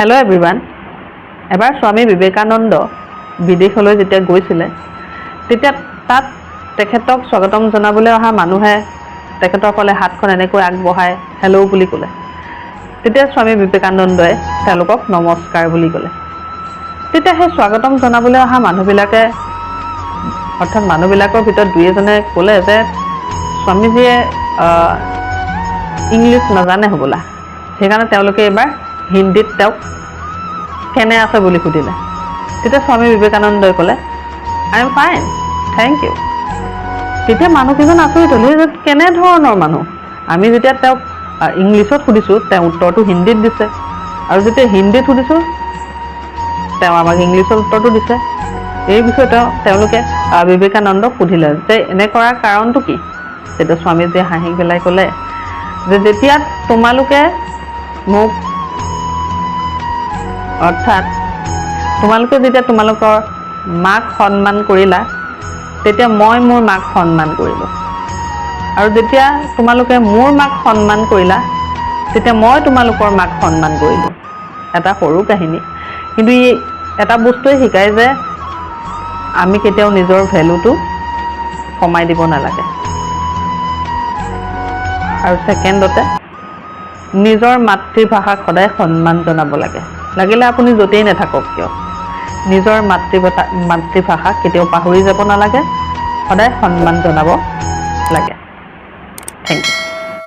Hello' everyone. এবাৰ স্বামী বিবেকানন্দ বিদেশলৈ যেতিয়া গৈছিলে তেতিয়া তাত তেখেতক স্বাগতম জনাবলৈ অহা মানুহে তেখেতৰ ফালে হাতখন এনেকৈ আগবঢ়াই হেল্ল' বুলি ক'লে। তেতিয়া স্বামী বিবেকানন্দই তেওঁলোকক নমস্কাৰ বুলি ক'লে। তেতিয়া সেই স্বাগতম জনাবলৈ অহা মানুহবিলাকে অৰ্থাৎ মানুহবিলাকৰ ভিতৰত দুই এজনে ক'লে যে স্বামীজীয়ে ইংলিছ নাজানে হ'বলা, সেইকাৰণে তেওঁলোকে এইবাৰ হিন্দীত তেওঁক কেনে আছে বুলি সুধিলে। তেতিয়া স্বামী বিবেকানন্দই ক'লে I am fine, thank you. তেতিয়া মানুহকেইজন আচৰিত হ'ল, যে কেনেধৰণৰ মানুহ। আমি যেতিয়া তেওঁক ইংলিছত সুধিছোঁ তেওঁ উত্তৰটো হিন্দীত দিছে, আৰু যেতিয়া হিন্দীত সুধিছোঁ তেওঁ আমাক ইংলিছত উত্তৰটো দিছে। এই বিষয়ে তেওঁলোকে বিবেকানন্দক সুধিলে যে এনে কৰাৰ কাৰণটো কি। তেতিয়া স্বামীজীয়ে হাঁহি পেলাই ক'লে যে যেতিয়া তোমালোকে মোক অৰ্থাৎ তোমালোকে যেতিয়া তোমালোকৰ মাক সন্মান কৰিলা তেতিয়া মই মোৰ মাক সন্মান কৰিলোঁ, আৰু যেতিয়া তোমালোকে মোৰ মাক সন্মান কৰিলা তেতিয়া মই তোমালোকৰ মাক সন্মান কৰিলোঁ। এটা সৰু কাহিনী, কিন্তু ই এটা বস্তুৱে শিকায় যে আমি কেতিয়াও নিজৰ ভেলুটো কমাই দিব নালাগে। আৰু ছেকেণ্ডতে নিজৰ মাতৃভাষাক সদায় সন্মান জনাব লাগে। লাগিলে আপুনি য'তেই নাথাকক কিয়, নিজৰ মাতৃভাষাক কেতিয়াও পাহৰি যাব নালাগে, সদায় সন্মান জনাব লাগে। Thank U.